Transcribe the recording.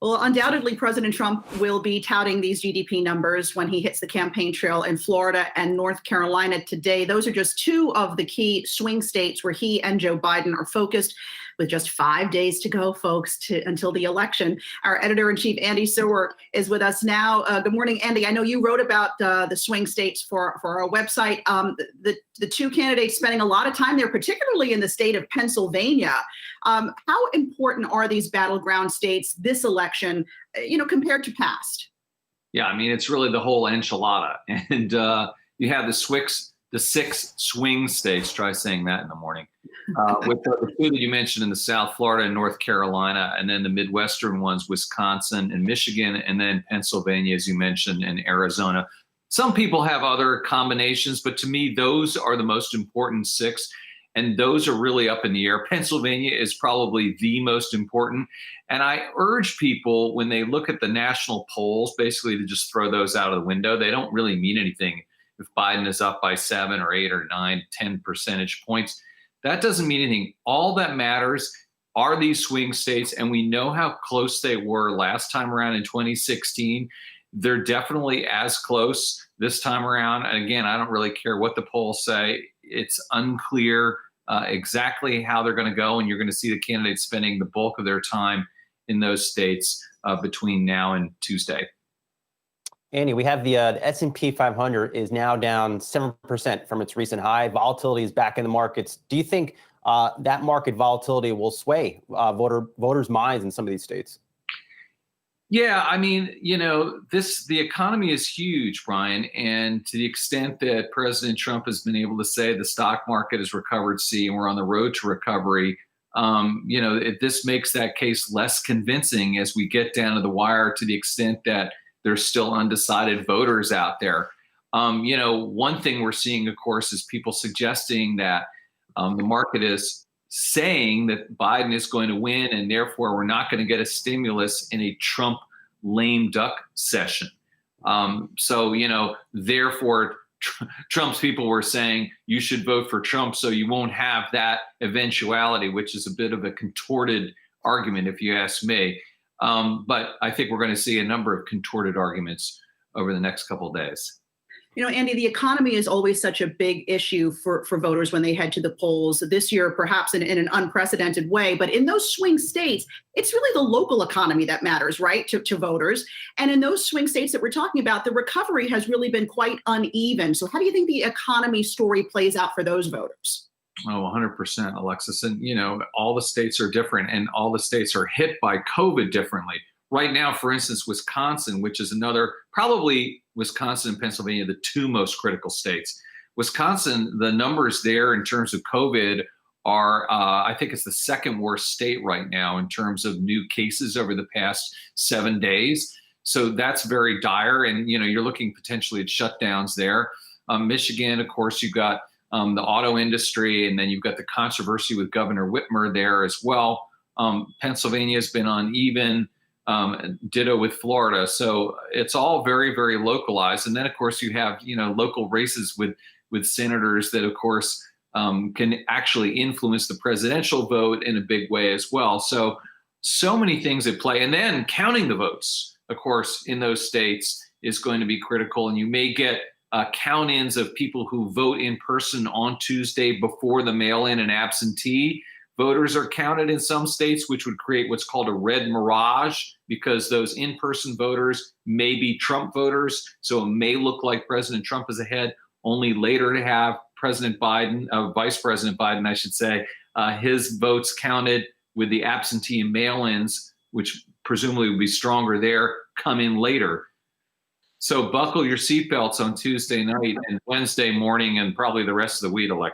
Well, undoubtedly, President Trump will be touting these GDP numbers when he hits the campaign trail in Florida and North Carolina today. Those are just two of the key swing states where he and Joe Biden are focused, with just 5 days to go, folks, until the election. Our editor-in-chief, Andy Serwer, is with us now. Good morning, Andy. I know you wrote about the swing states for our website. The two candidates spending a lot of time there, particularly in the state of Pennsylvania. How important are these battleground states this election, compared to past? Yeah, I mean, it's really the whole enchilada. And you have the six swing states. Try saying that in the morning. With the two that you mentioned in the South, Florida and North Carolina, and then the Midwestern ones, Wisconsin and Michigan, and then Pennsylvania, as you mentioned, and Arizona. Some people have other combinations, but to me, those are the most important six. And those are really up in the air. Pennsylvania is probably the most important. And I urge people, when they look at the national polls, basically to just throw those out of the window. They don't really mean anything. If Biden is up by 7 or 8 or 9, 10 percentage points, that doesn't mean anything. All that matters are these swing states. And we know how close they were last time around in 2016. They're definitely as close this time around. And again, I don't really care what the polls say. It's unclear exactly how they're going to go, and you're going to see the candidates spending the bulk of their time in those states between now and Tuesday. Andy, we have the S&P 500 is now down 7% from its recent high. Volatility is back in the markets. Do you think that market volatility will sway voters' minds in some of these states? Yeah, I mean, the economy is huge, Brian, and to the extent that President Trump has been able to say the stock market has recovered, and we're on the road to recovery, this makes that case less convincing as we get down to the wire, to the extent that there's still undecided voters out there. One thing we're seeing, of course, is people suggesting that the market is saying that Biden is going to win, and therefore we're not going to get a stimulus in a Trump lame duck session. Therefore Trump's people were saying you should vote for Trump so you won't have that eventuality, which is a bit of a contorted argument, if you ask me. But I think we're going to see a number of contorted arguments over the next couple of days. Andy, the economy is always such a big issue for voters when they head to the polls. This year, perhaps in an unprecedented way. But in those swing states, it's really the local economy that matters, right, to voters. And in those swing states that we're talking about, the recovery has really been quite uneven. So how do you think the economy story plays out for those voters? Oh, 100%, Alexis. And, all the states are different, and all the states are hit by COVID differently. Right now, for instance, Wisconsin, which is probably Wisconsin and Pennsylvania, the two most critical states. Wisconsin, the numbers there in terms of COVID are, I think it's the second worst state right now in terms of new cases over the past 7 days. So that's very dire. And, you're looking potentially at shutdowns there. Michigan, of course, you've got the auto industry, and then you've got the controversy with Governor Whitmer there as well. Pennsylvania has been uneven. Ditto with Florida. So it's all very, very localized. And then, of course, you have, local races with senators that, of course, can actually influence the presidential vote in a big way as well. So many things at play. And then counting the votes, of course, in those states is going to be critical. And you may get count-ins of people who vote in person on Tuesday before the mail-in and absentee voters are counted in some states, which would create what's called a red mirage, because those in-person voters may be Trump voters. So it may look like President Trump is ahead, only later to have President Biden, Vice President Biden, I should say, his votes counted with the absentee and mail-ins, which presumably would be stronger there, come in later. So buckle your seatbelts on Tuesday night and Wednesday morning and probably the rest of the week, Alexa.